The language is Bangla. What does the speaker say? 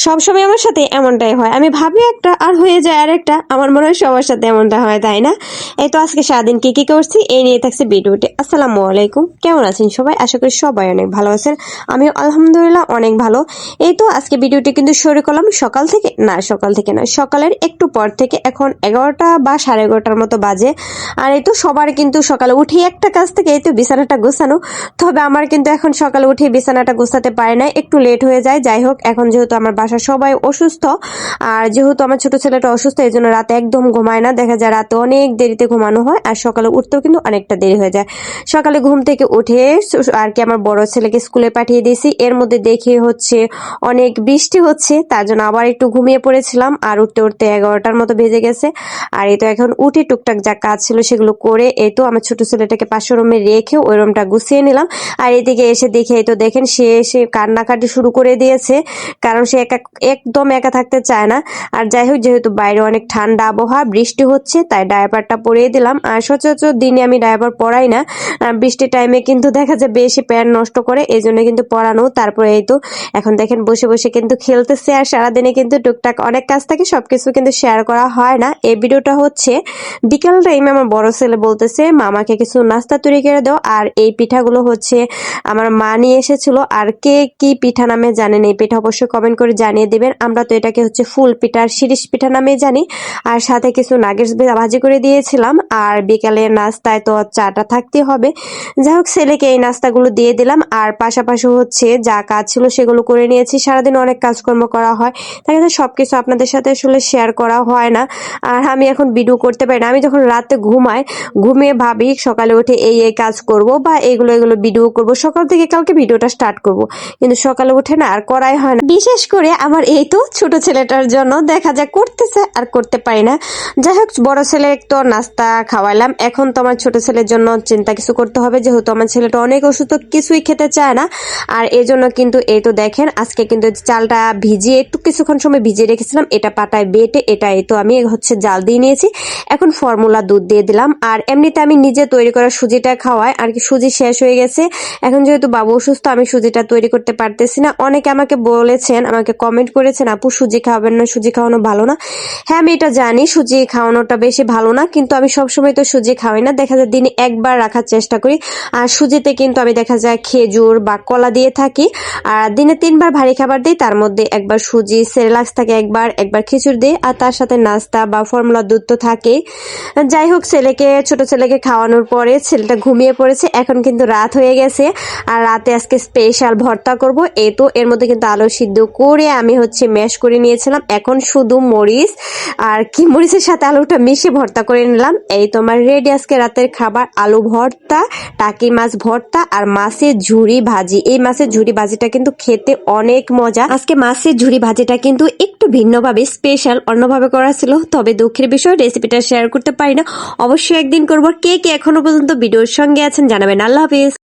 সবসময় আমার সাথে এমনটাই হয়, আমি ভাবি একটা আর হয়ে যায় আর একটা। আমার মনে হয় সবার সাথে এমনটা হয়, তাই না? এই তো আজকে সারাদিন কি কি করছি এই নিয়ে থাকছে ভিডিওটি। আসসালামু আলাইকুম, কেমন আছেন সবাই? আশা করি সবাই অনেক ভালো আছেন। আমিও আলহামদুলিল্লাহ অনেক ভালো। এই তো আজকে ভিডিওটি কিন্তু শুরু করলাম সকাল থেকে না, সকালের একটু পর থেকে। এখন 11টা বা 11:30টার মতো বাজে। আর এই তো সবার কিন্তু সকালে উঠে একটা কাজ থেকে এই তো বিছানাটা গোছানো। তবে আমার কিন্তু এখন সকালে উঠে বিছানাটা গোছাতে পারে না, একটু লেট হয়ে যায়। যাই হোক, এখন যেহেতু আমার বাসার সবাই অসুস্থ, আর যেহেতু আমার ছোট ছেলেটা অসুস্থ, এই জন্য রাতে একদম ঘুমায় না। দেখা যায় রাতে অনেক দেরিতে ঘুমানো হয়, আর সকালে উঠতেও কিন্তু অনেকটা দেরি হয়ে যায়। সকালে ঘুম থেকে উঠে আর কি আমার বড় ছেলেকে স্কুলে পাঠিয়ে দিয়েছি। এর মধ্যে দেখি হচ্ছে অনেক বৃষ্টি হচ্ছে, তার জন্য আবার একটু ঘুমিয়ে পড়েছিলাম। আর উঠতে উঠতে 11টার মতো বেজে গেছে। আর এই তো এখন উঠে টুকটাক যা কাজ ছিল সেগুলো করে এই তো আমার ছোট ছেলেটাকে পাশের রুমে রেখে ওই রুমটা গুছিয়ে নিলাম। আর এদিকে এসে দেখে এই তো দেখেন সে এসে কান্নাকাটি শুরু করে দিয়েছে, কারণ সে একদম একা থাকতে চায় না। আর যাই হোক, যেহেতু বাইরে অনেক ঠান্ডা আবহাওয়া, বৃষ্টি হচ্ছে, তাই ডায়াপারটা পরিয়ে দিলাম। আর সচরাচর দিনে আমি ডায়াপার পরাই না, বৃষ্টির টাইমে কিন্তু দেখা যায় বেশি প্যান্ট নষ্ট করে, এই জন্য কিন্তু পরানো। তারপরে এই তো এখন দেখেন বসে বসে কিন্তু খেলতেছে। আর সারাদিনে কিন্তু টুকটাক অনেক কাজ থাকে, সবকিছু কিন্তু শেয়ার করা হয় না। এই ভিডিওটা হচ্ছে বিকেল টাইমে আমার বড় ছেলে বলতেছে মামাকে কিছু নাস্তা তৈরি করে দাও। আর এই পিঠাগুলো হচ্ছে আমার মা নিয়ে এসেছিল। আর কে কি পিঠা নামে জানেন এই পিঠা অবশ্যই কমেন্ট করে জানিয়ে দিবেন। আমরা তো এটাকে হচ্ছে ফুল পিঠা আর শিরিষ পিঠা নামে জানি। আর সাথে কিছু নাগেটস ভাজি করে দিয়েছিলাম। আর বিকালের নাস্তায় তো চাটা থাকতে হবে। যাই হোক, ছেলেকে এই নাস্তাগুলো দিয়ে দিলাম। আর পাশাপাশি হচ্ছে যা কাজ ছিল সেগুলো করে নিয়েছি। সারাদিন অনেক কাজকর্ম করা হয়, তাই সবকিছু আপনাদের সাথে আসলে শেয়ার করা হয় না। আর আমি এখন ভিডিও করতে পারি না। আমি যখন রাতে ঘুমিয়ে ভাবি সকালে উঠে এই এই কাজ করব বা এগুলো ভিডিও করব, সকাল থেকে কালকে ভিডিওটা স্টার্ট করব, কিন্তু সকালে উঠে না আর করাই হয় না। বিশেষ করে আমার এই তো ছোট ছেলেটার জন্য দেখা যায় করতেছে আর করতে পারি না। যাই হোক, বড় ছেলে তো নাস্তা খাওয়াইলাম, এখন তো আমার ছোট ছেলের জন্য চিন্তা কিছু করতে হবে, যেহেতু আমার ছেলেটা অনেক অসুস্থ, কিছুই খেতে চায় না। আর এই জন্য কিন্তু এই তো দেখেন আজকে কিন্তু চালটা ভিজিয়ে একটু কিছুক্ষণ সময় ভিজিয়ে রেখেছিলাম, এটা পাটায় বেটে এটা এই তো আমি হচ্ছে জাল দিয়ে নিয়েছি। এখন ফর্মুলা দুধ দিয়ে দিলাম। আর এমনিতে আমি নিজে তৈরি করা সুজিটা খাওয়াই, আর কি সুজি শেষ হয়ে গেছে। এখন যেহেতু বাবু অসুস্থ, আমি সুজিটা তৈরি করতে পারতেছি না। অনেকে আমাকে বলেছেন, আমাকে কমেন্ট করেছেন আপু সুজি খাওয়াবেন না, সুজি খাওয়ানো ভালো না। হ্যাঁ, আমি এটা জানি সুজি খাওয়ানোটা বেশি ভালো না, কিন্তু আমি সবসময় তো সুজি খাওয়াই না। দেখা যায় দিনে একবার রাখার চেষ্টা করি। আর সুজিতে কিন্তু আমি দেখা যায় খেজুর বা কলা দিয়ে থাকি। আর দিনে 3বার ভারী খাবার দিই, তার মধ্যে একবার সুজি, সেরেলাক্স থাকে একবার খিচুড়ি দিই, আর তার সাথে নাস্তা বা ফর্মুলা দুধ তো থাকেই। যাই হোক, ছোট ছেলেকে খাওয়ানোর পরে ছেলেটা ঘুমিয়ে পড়েছে। এখন কিন্তু রাত হয়ে গেছে, আর রাতে আজকে স্পেশাল ভর্তা করব। এই তো এর মধ্যে কিন্তু আলু সিদ্ধ করে আমি হচ্ছে ম্যাশ করে নিয়েছিলাম। এখন শুধু মরিচ আর কি মরিচের সাথে আলুটা মিশিয়ে ভর্তা করে নিলাম। এই তো আমার রেডি আজকে রাতের খাবার, আলু ভর্তা, টাকি মাছ ভর্তা আর মাছের ঝুরি ভাজি। এই মাছের ঝুরি ভাজিটা কিন্তু খেতে অনেক মজা। আজকে মাছের ঝুরি ভাজিটা কিন্তু একটু ভিন্নভাবে স্পেশাল অন্যভাবে করা ছিল, তবে দুঃখের বিষয় রেসিপিটা শেয়ার করতে পারি না। অবশ্যই একদিন করব। কে কে এখনো পর্যন্ত ভিডিওর সঙ্গে আছেন জানাবেন। আল্লাহ হাফিজ।